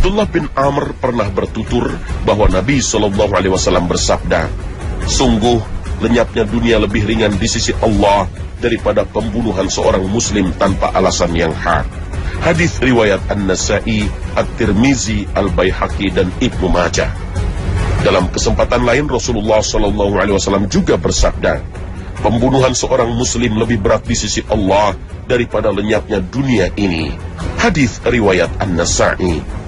Abdullah bin Amr pernah bertutur bahwa Nabi SAW bersabda, "Sungguh lenyapnya dunia lebih ringan di sisi Allah daripada pembunuhan seorang muslim tanpa alasan yang hak." Hadis riwayat An-Nasa'i, At-Tirmizi, Al-Baihaqi, dan Ibnu Majah. Dalam kesempatan lain Rasulullah SAW juga bersabda, "Pembunuhan seorang muslim lebih berat di sisi Allah daripada lenyapnya dunia ini." Hadis riwayat An-Nasa'i.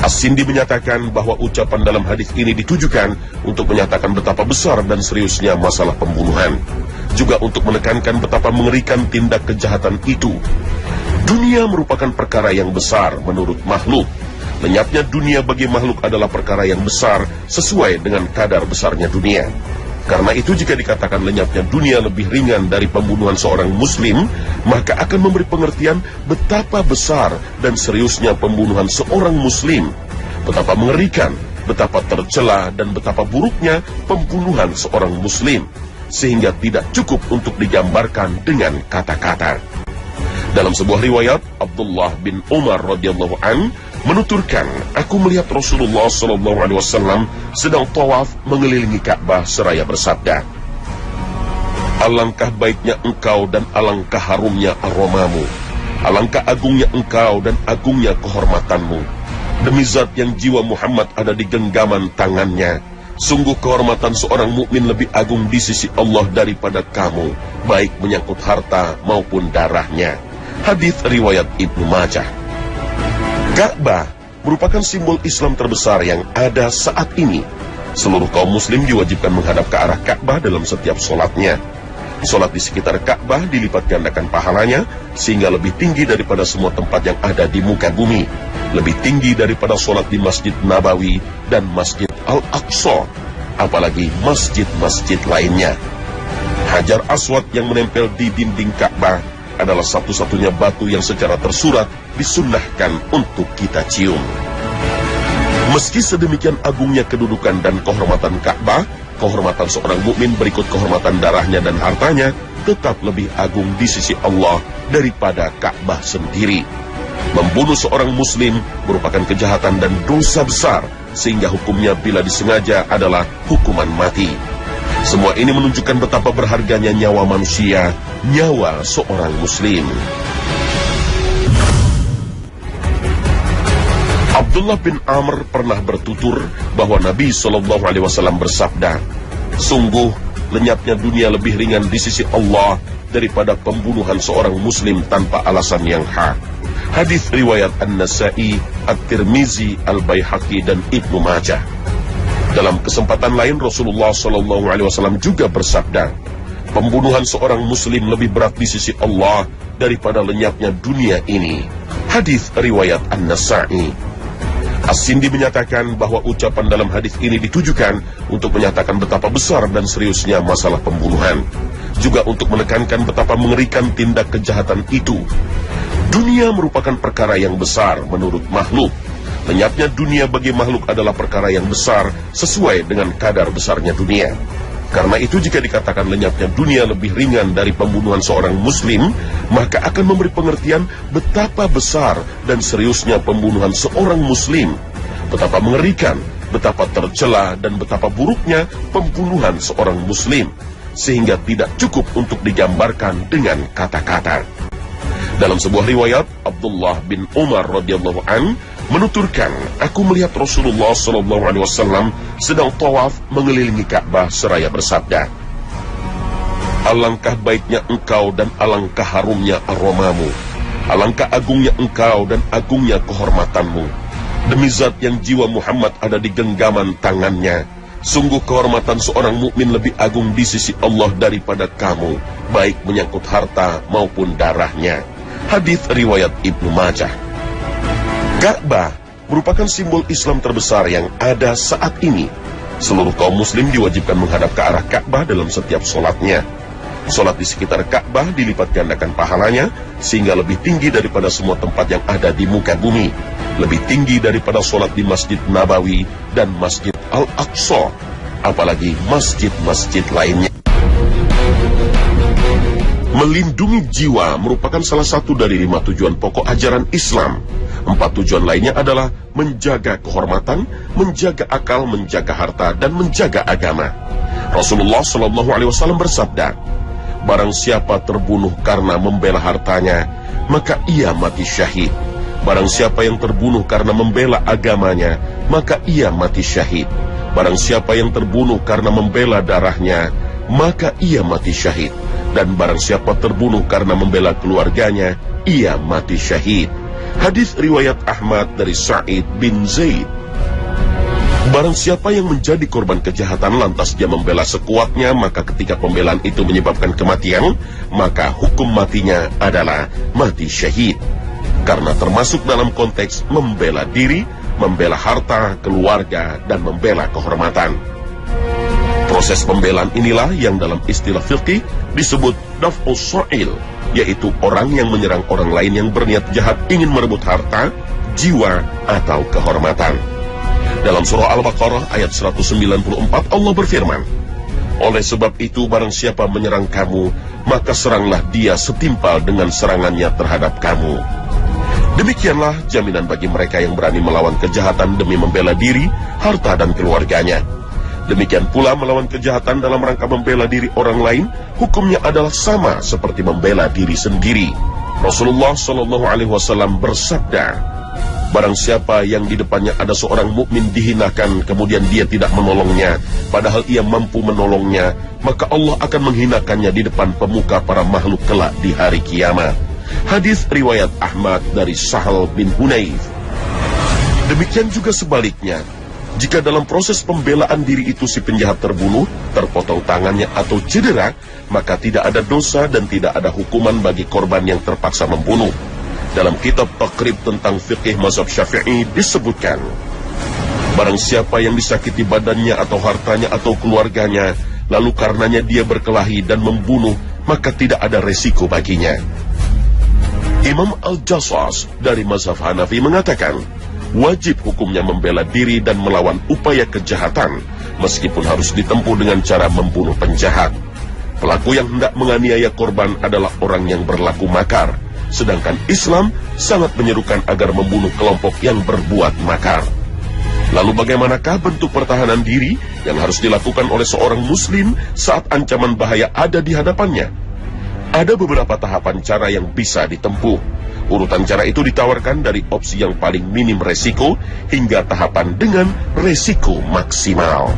As-Sindi menyatakan bahwa ucapan dalam hadis ini ditujukan untuk menyatakan betapa besar dan seriusnya masalah pembunuhan, juga untuk menekankan betapa mengerikan tindak kejahatan itu. Dunia merupakan perkara yang besar menurut makhluk. Lenyapnya dunia bagi makhluk adalah perkara yang besar sesuai dengan kadar besarnya dunia. Karena itu jika dikatakan lenyapnya dunia lebih ringan dari pembunuhan seorang muslim, maka akan memberi pengertian betapa besar dan seriusnya pembunuhan seorang muslim, betapa mengerikan, betapa tercela, dan betapa buruknya pembunuhan seorang muslim, sehingga tidak cukup untuk digambarkan dengan kata-kata. Dalam sebuah riwayat, Abdullah bin Umar radhiyallahu an menuturkan, "Aku melihat Rasulullah SAW sedang tawaf mengelilingi Ka'bah seraya bersabda, 'Alangkah baiknya engkau dan alangkah harumnya aromamu. Alangkah agungnya engkau dan agungnya kehormatanmu. Demi zat yang jiwa Muhammad ada di genggaman tangannya. Sungguh kehormatan seorang mukmin lebih agung di sisi Allah daripada kamu, baik menyangkut harta maupun darahnya." Hadis riwayat Ibnu Majah. Ka'bah merupakan simbol Islam terbesar yang ada saat ini. Seluruh kaum muslim diwajibkan menghadap ke arah Ka'bah dalam setiap sholatnya. Sholat di sekitar Ka'bah dilipat gandakan pahalanya, sehingga lebih tinggi daripada semua tempat yang ada di muka bumi. Lebih tinggi daripada sholat di Masjid Nabawi dan Masjid Al-Aqsa, apalagi masjid-masjid lainnya. Hajar Aswad yang menempel di dinding Ka'bah adalah satu-satunya batu yang secara tersurat disunnahkan untuk kita cium. Meski sedemikian agungnya kedudukan dan kehormatan Ka'bah, kehormatan seorang mukmin berikut kehormatan darahnya dan hartanya tetap lebih agung di sisi Allah daripada Ka'bah sendiri. Membunuh seorang muslim merupakan kejahatan dan dosa besar, sehingga hukumnya bila disengaja adalah hukuman mati. Semua ini menunjukkan betapa berharganya nyawa manusia, nyawa seorang muslim. Abdullah bin Amr pernah bertutur bahwa Nabi SAW bersabda, "Sungguh lenyapnya dunia lebih ringan di sisi Allah daripada pembunuhan seorang muslim tanpa alasan yang hak." Hadis riwayat An-Nasa'i, At-Tirmizi, Al-Baihaqi, dan Ibnu Majah. Dalam kesempatan lain Rasulullah SAW juga bersabda, "Pembunuhan seorang muslim lebih berat di sisi Allah daripada lenyapnya dunia ini." Hadis riwayat An-Nasa'i. As-Sindi menyatakan bahwa ucapan dalam hadis ini ditujukan untuk menyatakan betapa besar dan seriusnya masalah pembunuhan, juga untuk menekankan betapa mengerikan tindak kejahatan itu. Dunia merupakan perkara yang besar menurut makhluk. Lenyapnya dunia bagi makhluk adalah perkara yang besar sesuai dengan kadar besarnya dunia. Karena itu jika dikatakan lenyapnya dunia lebih ringan dari pembunuhan seorang muslim, maka akan memberi pengertian betapa besar dan seriusnya pembunuhan seorang muslim, betapa mengerikan, betapa tercela, dan betapa buruknya pembunuhan seorang muslim, sehingga tidak cukup untuk digambarkan dengan kata-kata. Dalam sebuah riwayat, Abdullah bin Umar radhiyallahu an menuturkan, "Aku melihat Rasulullah SAW sedang tawaf mengelilingi Ka'bah seraya bersabda, 'Alangkah baiknya engkau dan alangkah harumnya aromamu. Alangkah agungnya engkau dan agungnya kehormatanmu. Demi zat yang jiwa Muhammad ada di genggaman tangannya. Sungguh kehormatan seorang mukmin lebih agung di sisi Allah daripada kamu, baik menyangkut harta maupun darahnya." Hadis riwayat Ibnu Majah. Ka'bah merupakan simbol Islam terbesar yang ada saat ini. Seluruh kaum muslim diwajibkan menghadap ke arah Ka'bah dalam setiap sholatnya. Sholat di sekitar Ka'bah dilipat gandakan pahalanya, sehingga lebih tinggi daripada semua tempat yang ada di muka bumi. Lebih tinggi daripada sholat di Masjid Nabawi dan Masjid Al-Aqsa, apalagi masjid-masjid lainnya. Melindungi jiwa merupakan salah satu dari 5 tujuan pokok ajaran Islam. 4 tujuan lainnya adalah menjaga kehormatan, menjaga akal, menjaga harta, dan menjaga agama. Rasulullah SAW bersabda, barang siapa terbunuh karena membela hartanya, maka ia mati syahid. Barang siapa yang terbunuh karena membela agamanya, maka ia mati syahid. Barang siapa yang terbunuh karena membela darahnya, maka ia mati syahid. Dan barang siapa terbunuh karena membela keluarganya, ia mati syahid. Hadis riwayat Ahmad dari Sa'id bin Zaid. Barang siapa yang menjadi korban kejahatan lantas dia membela sekuatnya, maka ketika pembelaan itu menyebabkan kematian, maka hukum matinya adalah mati syahid. Karena termasuk dalam konteks membela diri, membela harta, keluarga, dan membela kehormatan. Proses pembelaan inilah yang dalam istilah fiqih disebut daf'us sa'il, yaitu orang yang menyerang orang lain yang berniat jahat ingin merebut harta, jiwa, atau kehormatan. Dalam surah Al-Baqarah ayat 194 Allah berfirman, oleh sebab itu barang siapa menyerang kamu, maka seranglah dia setimpal dengan serangannya terhadap kamu. Demikianlah jaminan bagi mereka yang berani melawan kejahatan demi membela diri, harta, dan keluarganya. Demikian pula melawan kejahatan dalam rangka membela diri orang lain, hukumnya adalah sama seperti membela diri sendiri. Rasulullah SAW bersabda, barang siapa yang di depannya ada seorang mukmin dihinakan, kemudian dia tidak menolongnya, padahal ia mampu menolongnya, maka Allah akan menghinakannya di depan pemuka para makhluk kelak di hari kiamat. Hadis riwayat Ahmad dari Sahal bin Hunayf. Demikian juga sebaliknya, jika dalam proses pembelaan diri itu si penjahat terbunuh, terpotong tangannya atau cedera, maka tidak ada dosa dan tidak ada hukuman bagi korban yang terpaksa membunuh. Dalam kitab Taqrib tentang fikih mazhab Syafi'i disebutkan, barang siapa yang disakiti badannya atau hartanya atau keluarganya, lalu karenanya dia berkelahi dan membunuh, maka tidak ada resiko baginya. Imam Al-Jassas dari mazhab Hanafi mengatakan, wajib hukumnya membela diri dan melawan upaya kejahatan, meskipun harus ditempuh dengan cara membunuh penjahat. Pelaku yang hendak menganiaya korban adalah orang yang berlaku makar, sedangkan Islam sangat menyerukan agar membunuh kelompok yang berbuat makar. Lalu bagaimanakah bentuk pertahanan diri yang harus dilakukan oleh seorang muslim saat ancaman bahaya ada di hadapannya? Ada beberapa tahapan cara yang bisa ditempuh. Urutan cara itu ditawarkan dari opsi yang paling minim resiko hingga tahapan dengan resiko maksimal.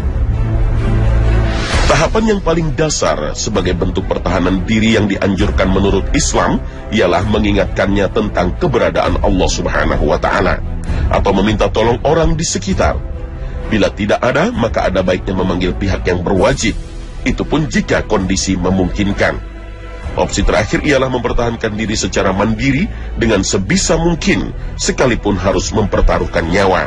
Tahapan yang paling dasar sebagai bentuk pertahanan diri yang dianjurkan menurut Islam ialah mengingatkannya tentang keberadaan Allah Subhanahu wa Ta'ala atau meminta tolong orang di sekitar. Bila tidak ada, maka ada baiknya memanggil pihak yang berwajib. Itu pun jika kondisi memungkinkan. Opsi terakhir ialah mempertahankan diri secara mandiri dengan sebisa mungkin, sekalipun harus mempertaruhkan nyawa.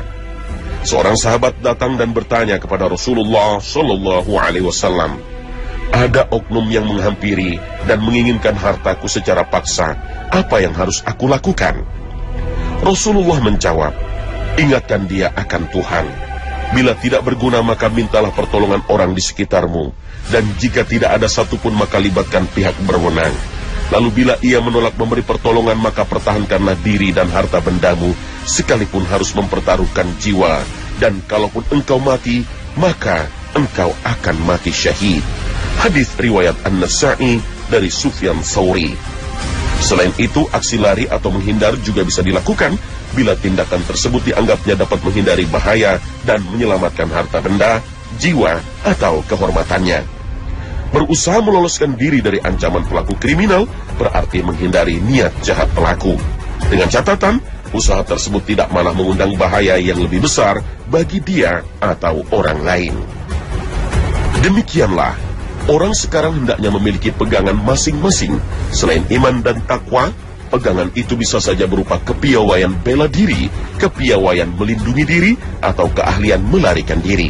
Seorang sahabat datang dan bertanya kepada Rasulullah SAW, ada oknum yang menghampiri dan menginginkan hartaku secara paksa, apa yang harus aku lakukan? Rasulullah menjawab, ingatkan dia akan Tuhan. Bila tidak berguna maka mintalah pertolongan orang di sekitarmu, dan jika tidak ada satupun maka libatkan pihak berwenang. Lalu bila ia menolak memberi pertolongan maka pertahankanlah diri dan harta bendamu, sekalipun harus mempertaruhkan jiwa, dan kalaupun engkau mati, maka engkau akan mati syahid. Hadis riwayat An-Nasa'i dari Sufyan Tsauri. Selain itu, aksi lari atau menghindar juga bisa dilakukan bila tindakan tersebut dianggapnya dapat menghindari bahaya dan menyelamatkan harta benda, jiwa, atau kehormatannya. Berusaha meloloskan diri dari ancaman pelaku kriminal berarti menghindari niat jahat pelaku. Dengan catatan, usaha tersebut tidak malah mengundang bahaya yang lebih besar bagi dia atau orang lain. Demikianlah, orang sekarang hendaknya memiliki pegangan masing-masing. Selain iman dan takwa, pegangan itu bisa saja berupa kepiawaian bela diri, kepiawaian melindungi diri, atau keahlian melarikan diri.